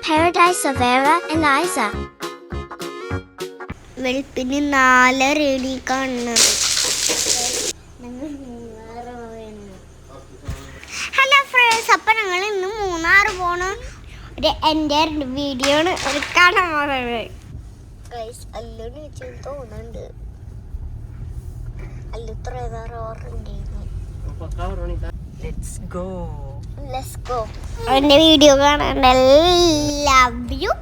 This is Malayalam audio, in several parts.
paradise of Vera and Isa. വെളുപ്പിന് 4:30 കാണുന്നത്. ഹലോ ഫ്രണ്ട്സ്, അപ്പം ഞങ്ങൾ ഇന്ന് മൂന്നാർ പോണ ഒരു എൻ്റെ വീഡിയോ കാണാൻ പോകുന്നത്. ഗൈസ് അല്ലുന്ന് വെച്ചാൽ തോന്നുന്നുണ്ട് അല്ലു എൻ്റെ വീഡിയോ കാണാണ്ട് എല്ലാവരും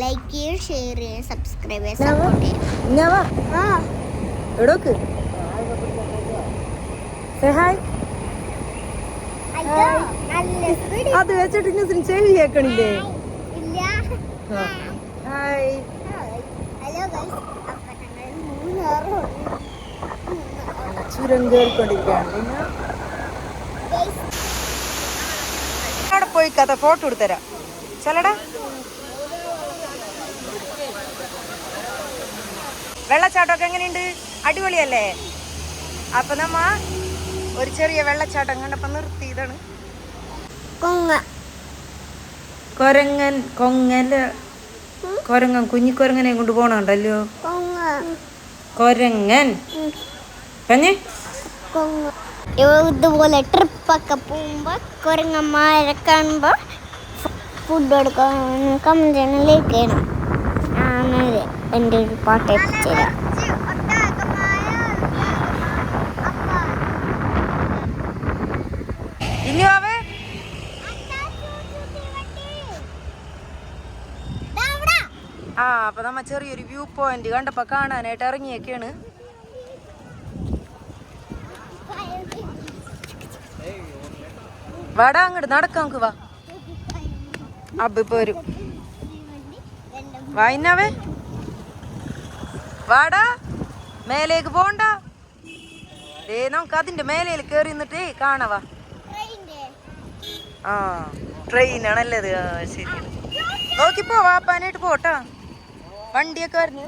ലൈക്ക് ചെയ്യും, ഷെയർ ചെയ്യും, സബ്സ്ക്രൈബ് ചെയ്യും, സപ്പോർട്ട് ചെയ്യും. അത് വെച്ചിട്ട് ചെവി കേക്കണില്ലേ? ചുരം കേറിക്കൊണ്ടിരിക്കുകയാണ്. അവിടെ പോയി കഥ ഫോട്ടോ എടുത്തരാം. ചെല്ലടാ, വെള്ളച്ചാട്ടമൊക്കെ എങ്ങനെയുണ്ട്? അടിപൊളിയല്ലേ? അപ്പൊ നമ്മ ഒരു ചെറിയ വെള്ളച്ചാട്ടം കണ്ടപ്പോ നിർത്തിയതാണ്. കൊരങ്ങൻ കുഞ്ഞിക്കൊരങ്ങനെ കൊണ്ട് പോണുണ്ടല്ലോ. കൊരങ്ങൻ ഇതുപോലെ ട്രിപ്പൊക്കെ പോകുമ്പോ കുരങ്ങന്മാരെ കാണുമ്പോ ഫുഡ് കൊടുക്കാൻ കമ്പനിയിലേക്കാണ് എൻ്റെ ഒരു പാട്ട് എത്തിച്ചേരാം. അപ്പൊ നമ്മ ചെറിയൊരു വ്യൂ പോയിന്റ് കണ്ടപ്പോ കാണാനായിട്ട് ഇറങ്ങിയൊക്കെയാണ്. വാടാ, അങ്ങോട്ട് നടക്കാം, നമുക്ക് വാ. അബ്ബ പോരും, വായിന്നാവേ വാടാ, മേലേക്ക് പോണ്ട. നമുക്ക് അതിന്റെ മേലയിൽ കേറി നിന്നിട്ടേ കാണാവാ. ആ ട്രെയിനാണല്ലത്. ശരി, നോക്കിപ്പോ വാപ്പാനായിട്ട് പോട്ടാ. വണ്ടിയൊക്കെ പറഞ്ഞു.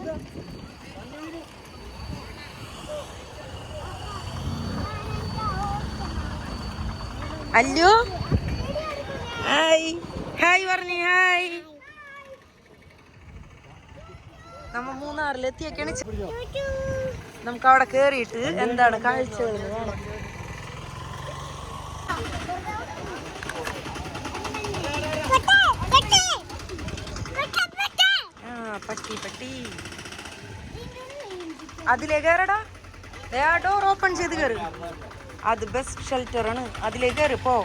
അല്ലു ഹായ് ഹായ് പറഞ്ഞു. ഹായ്, നമ്മ മൂന്നാറിലെത്തിയൊക്കെയാണ്. നമുക്ക് അവിടെ കേറിയിട്ട് എന്താണ് കാഴ്ചകൾ കാണാം. പട്ടി പട്ടി അതിലേ കയറടാ. ഡോർ ഓപ്പൺ ചെയ്ത് കയറി. അത് ബെസ്റ്റ് ഷെൽട്ടർ ആണ്. അതിലേക്ക് കയറി പോ.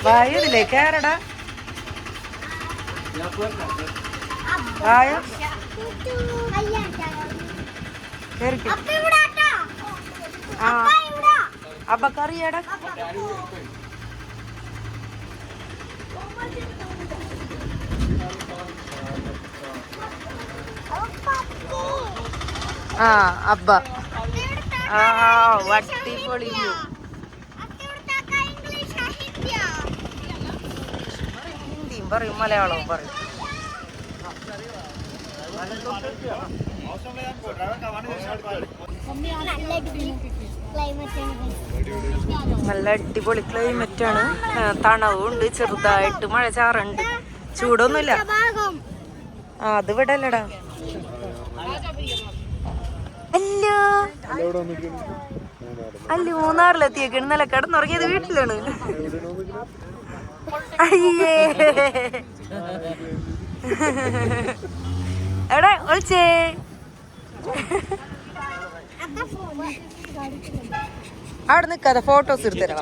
വായു ഇതിലേക്ക് കയറടാ. വായു കയറിക്കോ. ആ അപ്പൊ കറിയടാ. ആ അബ്ബ വട്ടിപ്പൊളി വ്യൂ. ഹിന്ദിയും പറയും, മലയാളവും പറയും. നല്ല അടിപൊളി ക്ലൈമറ്റ് ആണ്. തണവുണ്ട്, ചെറുതായിട്ട് മഴ ചാറുണ്ട്, ചൂടൊന്നുമില്ല. ആ അത് ഇവിടെ അല്ലടാ. അല്ല മൂന്നാറിലെത്തിയൊക്കെ ഇന്നലെ കിടന്നുറങ്ങിയത് വീട്ടിലാണ്. അയ്യേ എവിടെ ഒളിച്ചേ? അവിടെ നിക്കാതെ ഫോട്ടോസ് എടുത്തരാം.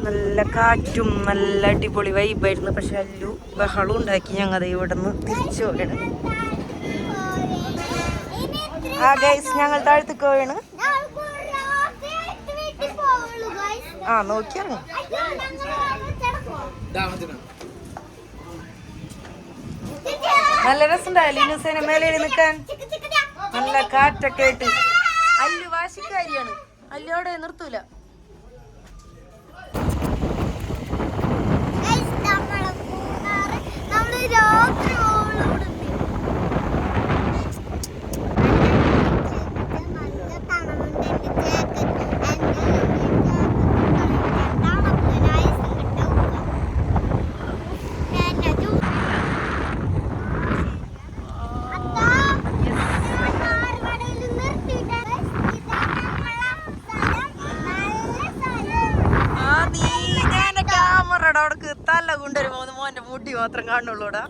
നല്ല കാറ്റും നല്ല അടിപൊളി വൈബായിരുന്നു. പക്ഷെ അല്ലു ബഹളം ഉണ്ടാക്കി. ഞങ്ങൾ ഇവിടെ നിന്ന് തിരിച്ചു പോകണം. ആ ഗൈസ്, ഞങ്ങൾ താഴത്തേക്ക് പോവാണ്. ആ നോക്കിയിറങ്ങും. നല്ല രസമുണ്ടായില്ലേ ന്യൂസേനെ മേലെ നിൽക്കാൻ? നല്ല കാറ്റൊക്കെ ആയിട്ട്. അല്ലു വാശിക്കാരിയാണ്. അല്ലു അവിടെ നിർത്തൂല. രാത്രി മാത്രം കാണുള്ളൂടാ.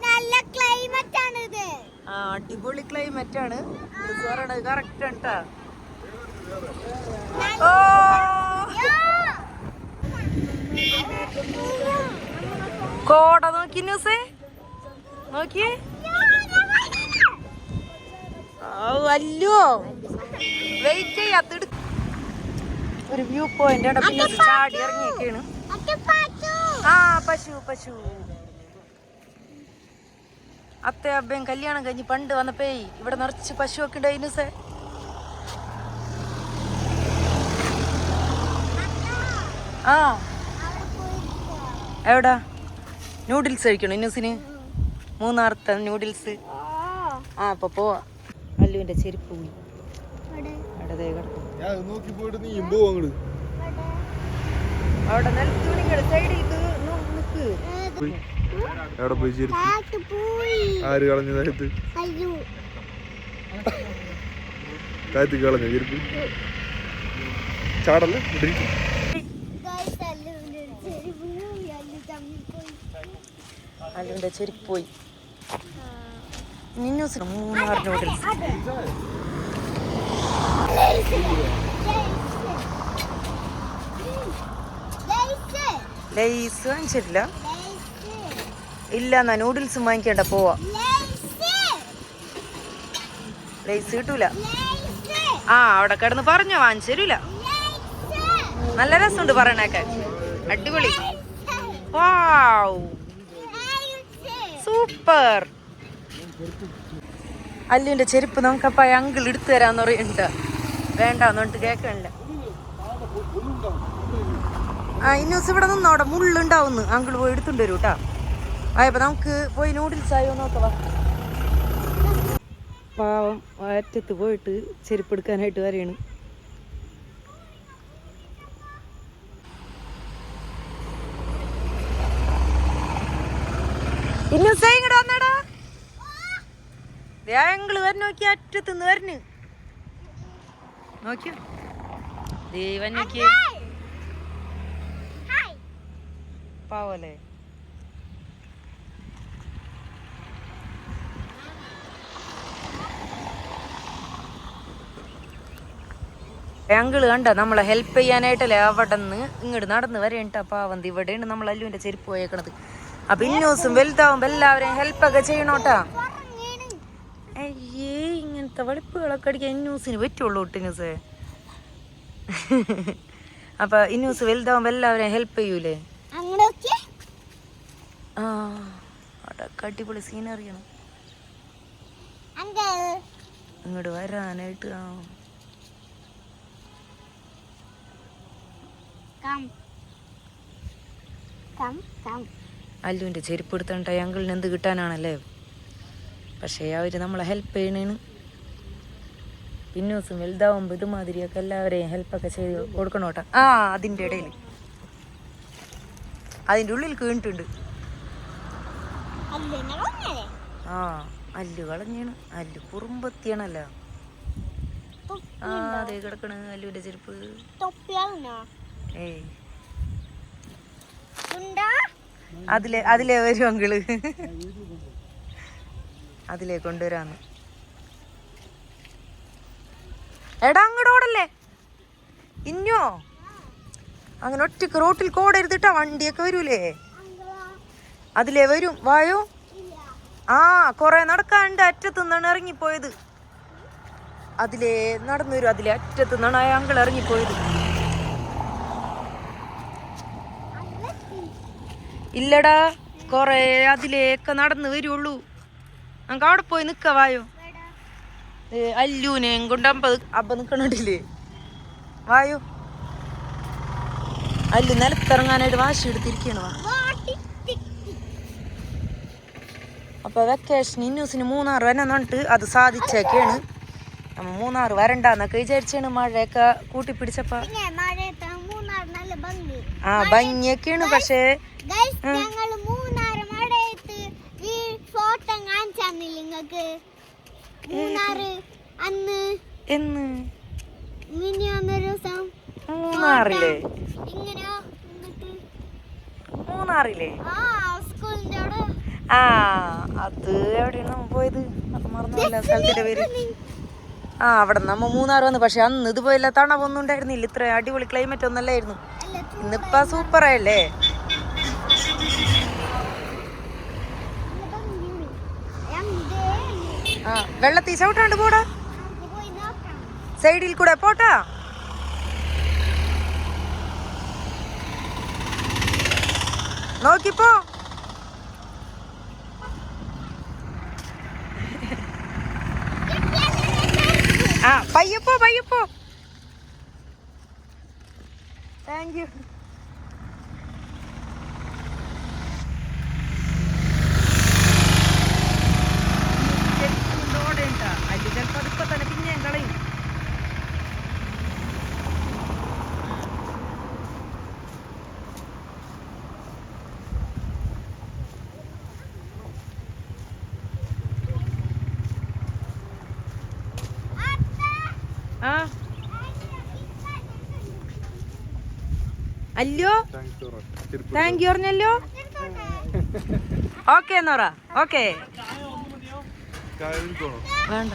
നല്ല ക്ലൈമറ്റ് ആണ് ഇത്. ആ അടിപൊളി ക്ലൈമറ്റ് ആണ്. കറക്റ്റ് ആണ്. കോട നോക്കി ന്യൂസേ നോക്കി. അല്ലോ വെയിറ്റ് ചെയ്യാത്ത ഒരു വ്യൂ പോയിന്റ് ആണ്. പിന്നെ ചാടി ഇറങ്ങിയൊക്കെയാണ്. ആ പശു പശു അത്തെ അബ്ബയും കല്യാണം കഴിഞ്ഞ് പണ്ട് വന്നപ്പോ ഇവിടെ നിറച്ച് പശു ഒക്കെ ഉണ്ടായിരുന്നു സേ. ആ എവിടാ നൂഡിൽസ് കഴിക്കണം ഇന്നൂസിന്? മൂന്നാർത്തെ നൂഡിൽസ്. ആ അപ്പൊ പോവാ. അല്ലുവിന്റെ ചെരുപ്പ് പോയി അവിടെ നിലത്തുണികള് സൈഡിൽ നിക്ക്. എവിടെ പോയി ചെരുപ്പ്? ആര് കളഞ്ഞു താഴത്ത്? താഴത്ത് കളഞ്ഞ ചെരുപ്പ്? ചാടല്ലേ ഇടിരിക്കും. അല്ലുവിന്റെ ചെരുപ്പ് പോയി. നിന്നൂസിന് മൂന്നാർ നൂഡിൽസ്. ലൈസ് വാങ്ങിച്ചിട്ടില്ല. ഇല്ല എന്നാ നൂഡിൽസും വാങ്ങിക്കണ്ട പോവാ. ലൈസ് കിട്ടൂല. ആ അവിടെ കിടന്ന് പറഞ്ഞോ വാങ്ങിച്ചു തരൂല. നല്ല രസമുണ്ട് പറയണേക്കെ. അടിപൊളി. Wow super. അല്ലുവിന്റെ ചെരുപ്പ് നമുക്കപ്പ അങ്കിൾ എടുത്തു തരാന്ന് പറയുന്നുണ്ട്. വേണ്ടാന്ന് പറഞ്ഞിട്ട് കേക്കണില്ല. ആ ഇന്നൂസ് ഇവിടെ നിന്നോ. അവിടെ മുള്ളുണ്ടാവുന്നു. അങ്കിൾ പോയി എടുത്തുകൊണ്ട് വരൂ കേട്ടാ. ആയപ്പോ നമുക്ക് പോയി നൂഡിൽസ് ആയോ നോക്കവാ. പാവം അറ്റത്ത് പോയിട്ട് ചെരുപ്പ് എടുക്കാനായിട്ട് വരെയാണ്. ഇന്നൂസേ ഇങ്ങോട്ട് വന്നടാ. അങ്കിള് വരണം നോക്കി. അറ്റത്തുനിന്ന് വരണ് നോക്കിയോ. ദൈവം നോക്കിയേ പാവല്ലേ. അങ്കിള് കണ്ട നമ്മളെ ഹെൽപ്പ് ചെയ്യാനായിട്ടല്ലേ അവിടെ നിന്ന് ഇങ്ങോട്ട് നടന്ന് വരേണ്ട. പാവന്തി ഇവിടെയാണ് നമ്മൾ അല്ലുവിന്റെ ചെരുപ്പ് പോയേക്കണത്. അപ്പൊ ഇന്നൂസും വലുതാവുമ്പോ എല്ലാവരെയും ഹെൽപ്പൊക്കെ ചെയ്യണോട്ടാ. അയ്യേ ഇങ്ങനത്തെ വെളുപ്പുകളൊക്കെ അടിക്കാൻ ഇന്നൂസിന് പറ്റുള്ളൂ ഇന്നൂസേ. അപ്പൊ ഇന്നൂസ് വലുതാവുമ്പോ എല്ലാവരെയും ഹെൽപ്പ് ചെയ്യൂലേ. ആ അടക്ക അടിപൊളി സീനറിയാണ് ഇങ്ങോട്ട് വരാനായിട്ട്. അല്ലുവിന്റെ ചെരുപ്പ് എടുത്തോണ്ടായി അങ്കിളിന് എന്ത് കിട്ടാനാണല്ലേ. പക്ഷേ അവര് നമ്മളെ ഹെൽപ്പ് ചെയ്യണേന്. പിന്നൂസും വലുതാവുമ്പോ ഇതുമാതിരിയൊക്കെ എല്ലാവരെയും ഹെൽപ്പൊക്കെ ചെയ്ത് കൊടുക്കണോട്ടാ. ആ അതിന്റെ ഇടയിൽ അതിന്റെ ഉള്ളിൽ വീണിട്ടുണ്ട്. ആ അല്ലു കളഞ്ഞാണ്. അല്ലു കുറുമ്പത്തിയാണല്ലോ. ആ അതേ കിടക്കണ് അല്ലുവിന്റെ ചെരുപ്പ്. ഏയ് അതിലേ വരും അങ്കിള്. അതിലേ കൊണ്ടുവരാന്ന്. എടാ അങ്ങോട്ടോടല്ലേ ഇന്നോ. അങ്ങനെ ഒറ്റക്ക് റോട്ടിൽ കോടരുതിട്ടാ. വണ്ടിയൊക്കെ വരൂലേ. അതിലേ വരും. വായോ. ആ കൊറേ നടക്കാണ്ട് അറ്റത്തുനിന്നാണ് ഇറങ്ങിപ്പോയത്. അതിലേ നടന്നു വരും. അതിലെ അറ്റത്തുനിന്നാണ് ആ അങ്കിൾ ഇറങ്ങിപ്പോയത്. ഇല്ലടാ കൊറേ അതിലേക്ക് നടന്നു വരുള്ളൂ. നമുക്ക് അവിടെ പോയി നിക്ക. വായോ. അല്ലൂനെയും കൊണ്ട് അബ്ബ നിക്കണില്ലേ. വായോ. അല്ലു നിലത്തിറങ്ങാനായിട്ട് വാശി എടുത്തിരിക്കണ. അപ്പൊ വെക്കേഷൻ ഇന്നൂസിന് മൂന്നാർ വരാൻ പറഞ്ഞിട്ട് അത് സാധിച്ചൊക്കെയാണ്. നമ്മ മൂന്നാർ വരണ്ടെന്നൊക്കെ വിചാരിച്ചാണ്. മഴയൊക്കെ കൂട്ടിപ്പിടിച്ചപ്പോ ആ ഭംഗിയൊക്കെയാണ്. പക്ഷേ മൂന്നാറില്ലേ സ്കൂളിന്റെ അവിടെ ആ അത് എവിടെയാണ് നമ്മ പോയത്? അത് മറന്നില്ല സ്ഥലത്തിന്റെ പേര്. ആ അവിടെ നമ്മ മൂന്നാർ വന്നു. പക്ഷെ അന്ന് ഇതുപോലെ തണവൊന്നും ഉണ്ടായിരുന്നില്ല. ഇത്ര അടിപൊളി ക്ലൈമറ്റ് ഒന്നല്ലായിരുന്നു. ഇന്നിപ്പ സൂപ്പറായല്ലേ. ആ വെള്ളത്തിൽ ചവിട്ടാണ്ട് പോടാ, സൈഡിൽ കൂടെ പോട്ടാ. നോക്കിപ്പോ. ആ പയ്യപ്പോ പയ്യപ്പോ. Thank you. അത് ചിലപ്പോ അതിപ്പോ തന്നെ പിന്നെ കളയും. ആ അല്ലോ താങ്ക് യു പറഞ്ഞല്ലോ. ഓക്കെ എന്നോറ. ഓക്കെ വേണ്ട.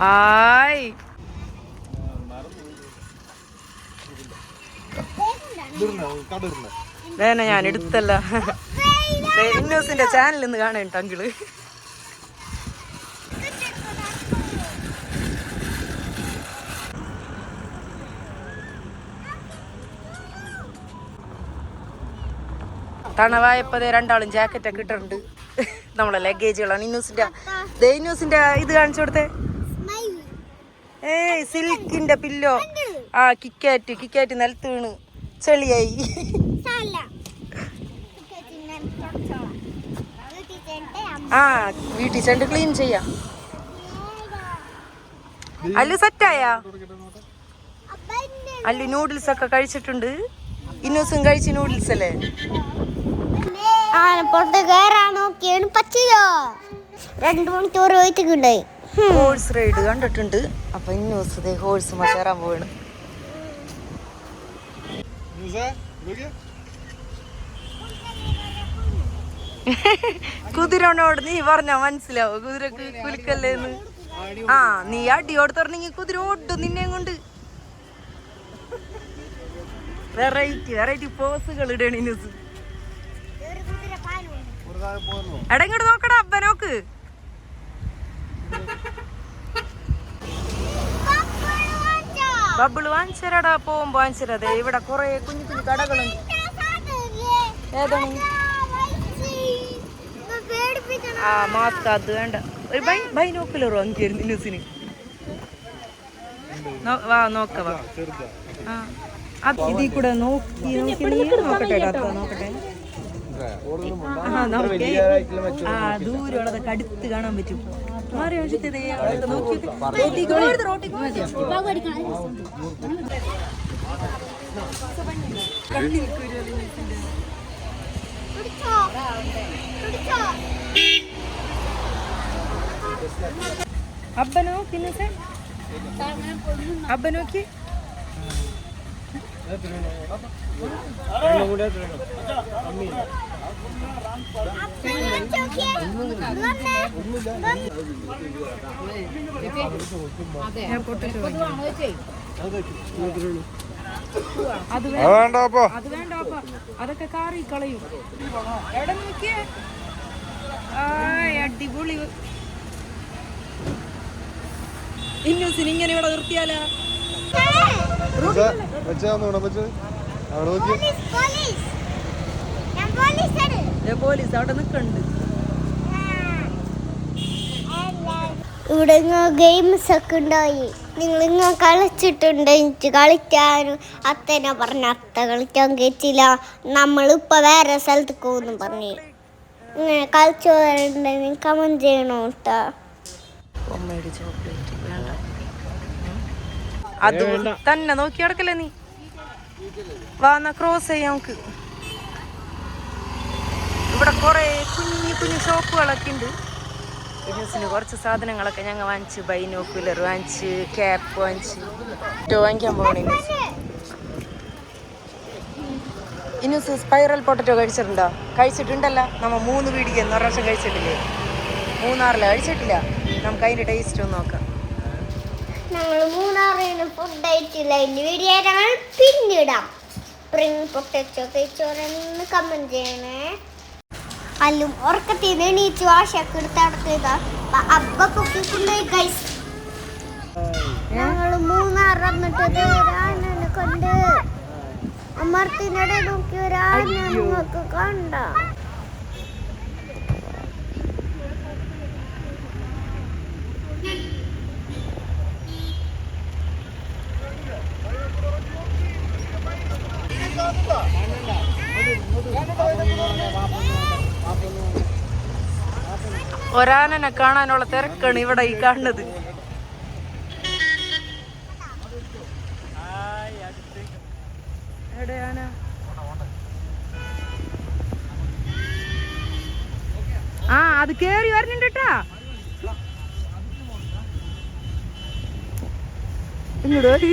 ആയ് വേന ഞാൻ എടുത്തല്ല. ഇന്നോസിന്റെ ചാനൽ ഇന്ന് കാണേണ്ട അങ്കിള്. തണവായപ്പോ രണ്ടാളും ജാക്കറ്റ് ഒക്കെ ഇട്ടിട്ടുണ്ട്. നമ്മളെ ലഗേജുകളാണ്. ഇന്നൂസിന്റെ ഇത് കാണിച്ചു കൊടുത്തേ. ഏയ് സിൽക്കിന്റെ പില്ലോ. ആ കിക്കാറ്റ് നിലത്ത് വീണ് ചെളിയായി. ആ വീട്ടിൽ ചെണ്ട് ക്ലീൻ ചെയ്യാം. അല്ലു സെറ്റായാ? അല്ലു നൂഡിൽസ് ഒക്കെ കഴിച്ചിട്ടുണ്ട്. ഇന്നൂസും കഴിച്ച് നൂഡിൽസ് അല്ലേ. പുറത്ത് കയറാൻ നോക്കിയാണ് പറ്റില്ലോ. 2 മണിക്കൂർ പോയിട്ടുണ്ടായി. ഹോഴ്സ് റൈഡ് കണ്ടിട്ടുണ്ട്. അപ്പൊ ഇന്നൂസ് ഹോഴ്സ് കയറാൻ പോവാണ്. കുതിരനോട് നീ പറഞ്ഞാ മനസ്സിലാവും. കുതിരക്ക് കുലുക്കല്ലേന്ന്. ആ നീ അടിയോട് തുറന്നെങ്കിൽ കുതിര ഓടും നിന്നെ കൊണ്ട്. വെറൈറ്റി പോസുകൾ ഇടണ ന്യൂസ്. എടാ ഇങ്ങോട്ട് നോക്കടാ. അബ്ബ നോക്ക്. ബബിള് വാങ്ങിച്ചരാടാ. പോകുമ്പോ വാങ്ങിച്ചരാതെ. ഇവിടെ കൊറേ കുഞ്ഞു കുഞ്ഞു കടകളുണ്ട്. ഏതാണ്? ആ മാസ്ക് അത് വേണ്ട. ഒരു ബൈനോക്കുലർ വാങ്ങിക്കായിരുന്നു ന്യൂസിന്. വാ നോക്കവാ. അത് ഇതിൽ കൂടെ നോക്കി നോക്കട്ടെ. നോക്കട്ടെ. ദൂരമുള്ളതൊക്കെ അടുത്ത് കാണാൻ പറ്റും. അബ്ബ നോക്കി. അത് വേണ്ട. അതൊക്കെ കാറി കളയും. എവിടെ നോക്കിയേ. അടിപൊളി. ഇന്നൂസിന് ഇങ്ങനെ ഇവിടെ നിർത്തിയാലാ. പോലീസ് അവിടെ നിൽക്കുന്നുണ്ട്. ഇവിടെ ഗെയിംസ് ഒക്കെ ഉണ്ടായി. നിങ്ങൾ കളിച്ചിട്ടുണ്ട്. എനിക്ക് കളിക്കാനും അത്തനെ പറഞ്ഞ അത്ത കളിക്കാൻ കേട്ടില്ല. നമ്മളിപ്പോൾ വേറെ സ്ഥലത്തേക്ക് പോകുന്നു പറഞ്ഞ്. ഇങ്ങനെ കളിച്ചു വരണ്ടെങ്കിൽ കമന്റ് ചെയ്യണോ കേട്ടോ. അത് തന്നെ നോക്കി നടക്കല്ലേ നീ. വാ ക്രോസ് ചെയ്യാം നമുക്ക്. ഇവിടെ കുറെ കുഞ്ഞു കുഞ്ഞു ഷോപ്പുകളൊക്കെ ഉണ്ട്. ബിസിനസ്സിന് കുറച്ച് സാധനങ്ങളൊക്കെ ഞങ്ങൾ വാങ്ങിച്ച്. ബൈനോക്കുലർ വാങ്ങിച്ച്, ക്യാപ്പ് വാങ്ങിച്ച്. വാങ്ങിക്കാൻ പോകണേ. ഇനൂസ് സ്പൈറൽ പൊട്ടറ്റോ കഴിച്ചിട്ടുണ്ടോ? കഴിച്ചിട്ടുണ്ടല്ലോ. നമ്മ 3 പീടിക ഒരു പ്രാവശ്യം കഴിച്ചിട്ടില്ലേ? മൂന്നാറിൽ കഴിച്ചിട്ടില്ല. നമുക്ക് അതിന്റെ ടേസ്റ്റ് ഒന്ന് നോക്കാം. ഞങ്ങൾ മൂന്നാറിന് ഫുഡ് കഴിച്ചില്ല. അതിന്റെ വീഡിയോ ഞങ്ങൾ പിന്നിടാം. സ്പ്രിംഗ് പൊട്ടറ്റോ കഴിച്ചോരെന്ന് കമന്റ് ചെയ്യണേ. അല്ലും ഉറക്കത്തിന് എണീച്ച് വാശൊക്കെ എടുത്തടുത്തത് അബ്ബ പൊക്കിക്കൊണ്ടുപോയി ഗൈസ്. ഞങ്ങൾ മൂന്നാർ വന്നിട്ട് ഒരാനെ കൊണ്ട് അമർത്തിനിടെ നോക്കി ഒരാനെ നിങ്ങൾക്ക് കണ്ട. ഒരാനനെ കാണാനുള്ള തിരക്കാണ് ഇവിടെ ഈ കാണുന്നത്. ആ അത് കേറി വരുന്നുണ്ട് കേട്ടാ. ഇങ്ങോട്ട്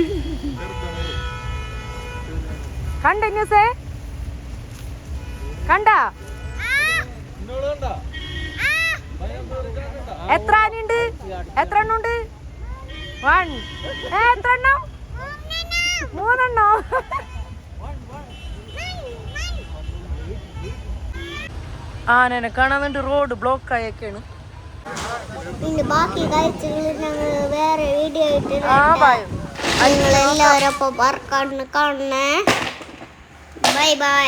കണ്ട ന്യൂസേ കണ്ട എത്ര ആനുണ്ട്? എത്ര എണ്ണുണ്ട്? 1 എത്ര എണ്ണം? 3 എണ്ണോ? ആനനെ കാണാൻ റോഡ് ബ്ലോക്ക് ആയൊക്കെയാണ്. പിന്നെ ബാക്കി കാഴ്ചകൾ ഞങ്ങൾ വേറെ വീഡിയോ ആയിട്ട് നിങ്ങൾ എല്ലാവരും കാണണേ. Bye bye.